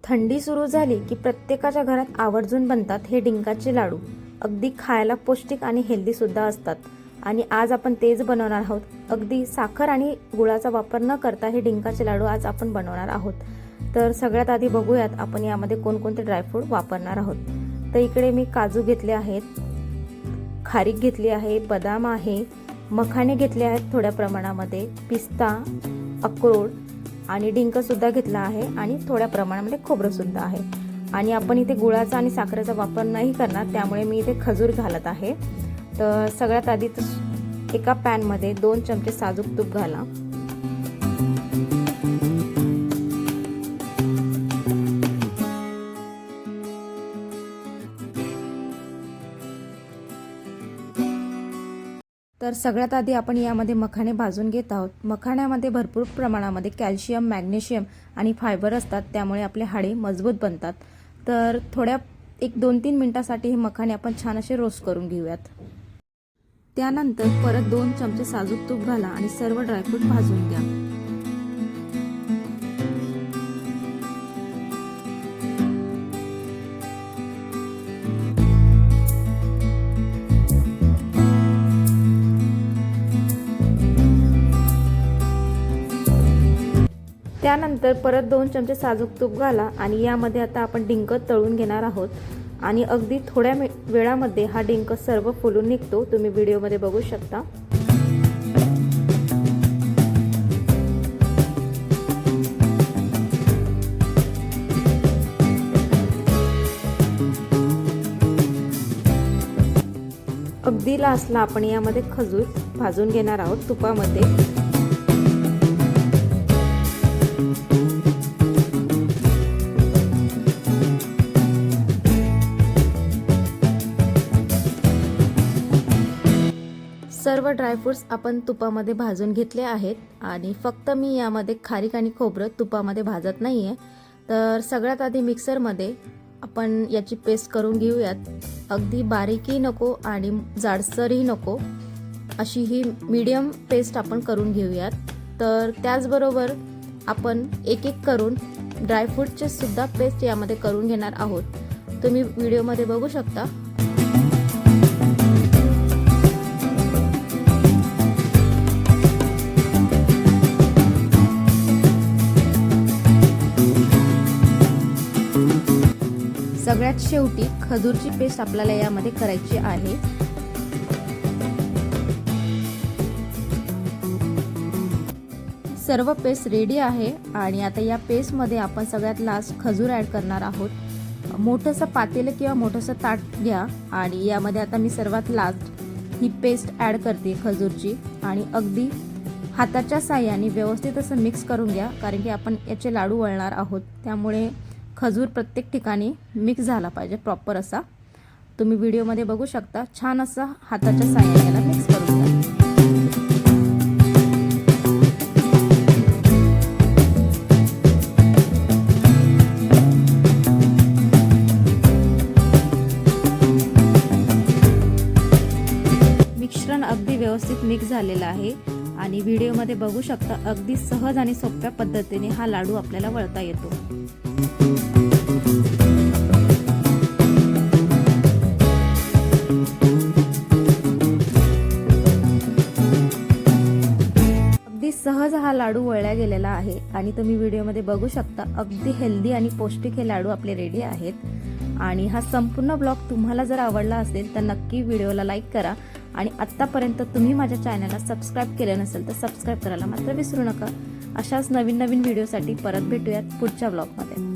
थंडी सुरू झाली की प्रत्येकाच्या घरात आवर्जून बनतात हे डिंकाचे लाडू। अगदी खायला पौष्टिक आणि हेल्दी सुद्धा असतात आणि आज आपण तेच बनवणार आहोत। अगदी साखर आणि गुळाचा वापर न करता हे डिंकाचे लाडू आज आपण बनवणार आहोत। तर सगळ्यात आधी बघूयात आपण यामध्ये कोणकोणते ड्रायफ्रूट वापरणार आहोत। तर इकडे मी काजू घेतले आहेत, खारीक घेतली आहे, बदाम आहे, मखाणे घेतले आहेत थोड्या प्रमाणामध्ये, पिस्ता, अक्रोड आणि डिंक सुद्धा घेतला आहे आणि थोड्या प्रमाणामध्ये खोबरं सुद्धा आहे। आणि आपण इथे गुळाचा आणि साखरेचा वापर नाही करणार, त्यामुळे मी इथे खजूर घालत आहे। तर सगळ्यात आधी एका पॅन मध्ये 2 चमचे साजूक तूप घाला। तर सगळ्यात आधी आपण यामध्ये मखाणे भाजून घेत आहोत। मखाण्यामध्ये भरपूर प्रमाणामध्ये कॅल्शियम, मॅग्नेशियम आणि फायबर असतात, त्यामुळे आपले हाडे मजबूत बनतात। तर थोड्या 1-2-3 मिनिटांसाठी हे मखाणे आपण छान असे रोस्ट करून घेऊयात। त्यानंतर परत 2 चमचे साजूक तूप घाला आणि सर्व ड्रायफ्रूट भाजून घ्या। त्यानंतर परत 2 चमचे साजूक तूप घाला आणि यामध्ये आता आपण डिंक तळून घेणार आहोत आणि अगदी थोड्या वेळामध्ये हा डिंक सर्व फुलून निघतो। तुम्ही व्हिडिओमध्ये बघू शकता। अगदी लास्टला आपण यामध्ये खजूर भाजून घेणार आहोत तुपामध्ये। सर्व ड्रायफ्रूट्स आपण तुपामध्ये भाजून घेतले आहेत आणि फक्त मी यामध्ये खारीक आणि खोबरं तुपामध्ये भाजत नाहीये। तर सगळ्यात आधी मिक्सरमध्ये आपण याची पेस्ट करून घेऊयात। अगदी बारीकही नको आणि जाडसरही नको, अशी ही मीडियम पेस्ट आपण करून घेऊयात। तर त्याचबरोबर आपण एक एक करून ड्रायफ्रूटचे सुद्धा पेस्ट यामध्ये करून घेणार आहोत। तुम्ही व्हिडिओमध्ये बघू शकता। सगळ्यात शेवटी खजूरची पेस्ट आपल्याला यामध्ये करायची आहे। सर्व पेस्ट रेडी आहे आणि आता या पेस्ट मध्ये आपण सगळ्यात लास्ट खजूर ऍड करणार आहोत। मोठंसं पातेलं किंवा मोठंसं ताट घ्या आणि यामध्ये आता मी सर्वात लास्ट ही पेस्ट ऍड करते खजूरची आणि अगदी हाताच्या साहाय्याने व्यवस्थित असं मिक्स करून घ्या, कारण की आपण याचे लाडू वळणार आहोत, त्यामुळे खजूर प्रत्येक ठिकाणी मिक्स झाला पाहिजे प्रॉपर असा। तुम्ही व्हिडिओमध्ये बघू शकता। छान असा हाताच्या साहाय्याने याला मिक्स करून घ्या। मिश्रण अगदी व्यवस्थित मिक्स झालेलं आहे आणि व्हिडिओमध्ये बघू शकता अगदी सहज आणि सोप्या पद्धतीने हा लाडू आपल्याला वळता येतो। अगदी सहज हा लाडू वळला गेलेला आहे आणि तुम्ही व्हिडिओमध्ये बघू शकता अगदी हेल्दी आणि पौष्टिक हे लाडू आपले रेडी आहेत। आणि हा संपूर्ण ब्लॉग तुम्हाला जर आवडला असेल तर नक्की व्हिडिओला लाईक करा आणि आत्तापर्यंत तुम्ही माझ्या चॅनलला सबस्क्राईब केले नसेल तर सबस्क्राईब करायला मात्र विसरू नका। अशाच नवीन व्हिडिओसाठी परत भेटूयात पुढच्या ब्लॉगमध्ये।